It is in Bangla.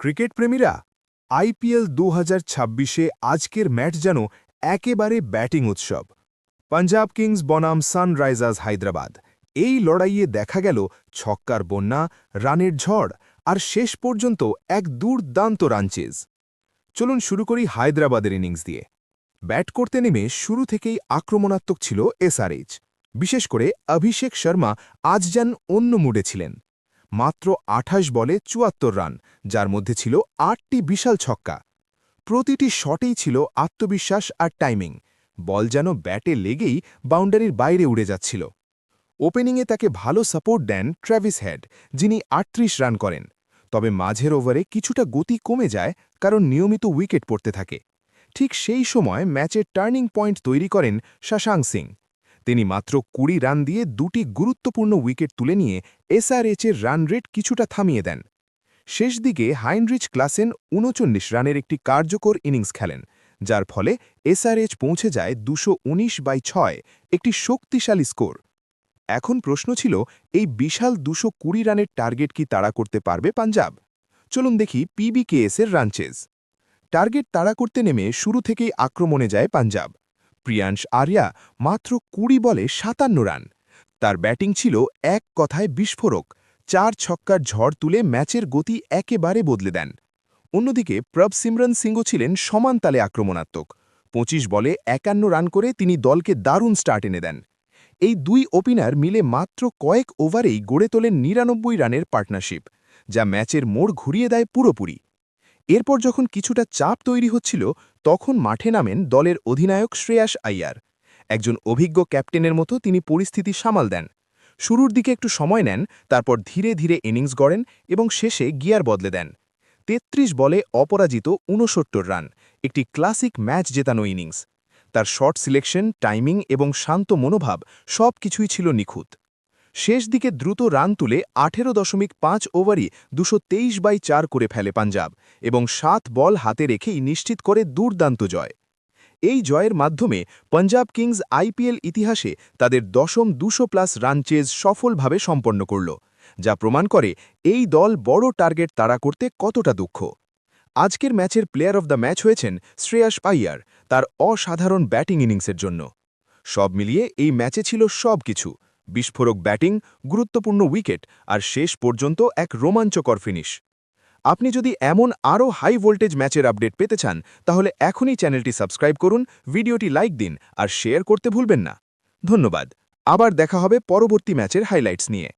ক্রিকেট প্রেমীরা আইপিএল ২০২৬-এ আজকের ম্যাচ যেন একেবারে ব্যাটিং উৎসব। পাঞ্জাব কিংস বনাম সানরাইজার্স হায়দ্রাবাদ, এই লড়াইয়ে দেখা গেল ছক্কার বন্যা, রানের ঝড় আর শেষ পর্যন্ত এক দুর্দান্ত রানচেজ। চলুন শুরু করি হায়দ্রাবাদের ইনিংস দিয়ে। ব্যাট করতে নেমে শুরু থেকেই আক্রমণাত্মক ছিল এসআরএইচ। বিশেষ করে অভিষেক শর্মা আজ যেন অন্য মুডে ছিলেন। মাত্র ২৮ বলে ৭৪ রান, যার মধ্যে ছিল ৮টি বিশাল ছক্কা। প্রতিটি শটেই ছিল আত্মবিশ্বাস আর টাইমিং। বল যেন ব্যাটে লেগেই বাউন্ডারির বাইরে উড়ে যাচ্ছিল। ওপেনিংয়ে তাকে ভালো সাপোর্ট দেন ট্র্যাভিস হেড, যিনি ৩৮ রান করেন। তবে মাঝের ওভারে কিছুটা গতি কমে যায়, কারণ নিয়মিত উইকেট পড়তে থাকে। ঠিক সেই সময় ম্যাচের টার্নিং পয়েন্ট তৈরি করেন শশাঙ্ক সিং। তিনি মাত্র ২০ রান দিয়ে দুটি গুরুত্বপূর্ণ উইকেট তুলে নিয়ে এসআরএইচের রান রেট কিছুটা থামিয়ে দেন। শেষ দিকে হাইনরিচ ক্লাসেন ৩৯ রানের একটি কার্যকর ইনিংস খেলেন, যার ফলে এসআরএইচ পৌঁছে যায় ২১৯/৬, একটি শক্তিশালী স্কোর। এখন প্রশ্ন ছিল, এই বিশাল ২২০ রানের টার্গেট কি তাড়া করতে পারবে পাঞ্জাব? চলুন দেখি পিবিকেএসের রানচেজ। টার্গেট তাড়া করতে নেমে শুরু থেকেই আক্রমণে যায় পাঞ্জাব। প্রিয়াংশ আর্যা মাত্র ২০ বলে ৫৭ রান। তার ব্যাটিং ছিল এক কথায় বিস্ফোরক। ৪ ছক্কার ঝড় তুলে ম্যাচের গতি একেবারে বদলে দেন। অন্যদিকে প্রভসিমরন সিংও ছিলেন সমান তালে আক্রমণাত্মক। ২৫ বলে ৫১ রান করে তিনি দলকে দারুণ স্টার্ট এনে দেন। এই দুই ওপেনার মিলে মাত্র কয়েক ওভারেই গড়ে তোলেন ৯৯ রানের পার্টনারশিপ, যা ম্যাচের মোড় ঘুরিয়ে দেয় পুরোপুরি। এরপর যখন কিছুটা চাপ তৈরি হচ্ছিল, তখন মাঠে নামেন দলের অধিনায়ক শ্রেয়াস আইয়ার। একজন অভিজ্ঞ ক্যাপ্টেনের মতো তিনি পরিস্থিতি সামাল দেন। শুরুর দিকে একটু সময় নেন, তারপর ধীরে ধীরে ইনিংস গড়েন এবং শেষে গিয়ার বদলে দেন। ৩৩ বলে অপরাজিত ৬৯ রান, একটি ক্লাসিক ম্যাচ জেতানো ইনিংস। তার শট সিলেকশন, টাইমিং এবং শান্ত মনোভাব সবকিছুই ছিল নিখুঁত। শেষ দিকে দ্রুত রান তুলে ১৮.৫ ওভারই ২২৩/৪ করে ফেলে পাঞ্জাব এবং ৭ বল হাতে রেখেই নিশ্চিত করে দুর্দান্ত জয়। এই জয়ের মাধ্যমে পাঞ্জাব কিংস আইপিএল ইতিহাসে তাদের ১০ম ২০০+ রান চেজ সফলভাবে সম্পন্ন করল, যা প্রমাণ করে এই দল বড় টার্গেট তাড়া করতে কতটা দক্ষ। আজকের ম্যাচের প্লেয়ার অব দ্য ম্যাচ হয়েছেন শ্রেয়াস আইয়ার, তার অসাধারণ ব্যাটিং ইনিংসের জন্য। সব মিলিয়ে এই ম্যাচে ছিল সবকিছু: বিস্ফোরক ব্যাটিং, গুরুত্বপূর্ণ উইকেট আর শেষ পর্যন্ত এক রোমাঞ্চকর ফিনিশ। আপনি যদি এমন আরও হাই ভোল্টেজ ম্যাচের আপডেট পেতে চান, তাহলে এখনই চ্যানেলটি সাবস্ক্রাইব করুন, ভিডিওটি লাইক দিন আর শেয়ার করতে ভুলবেন না। ধন্যবাদ। আবার দেখা হবে পরবর্তী ম্যাচের হাইলাইটস নিয়ে।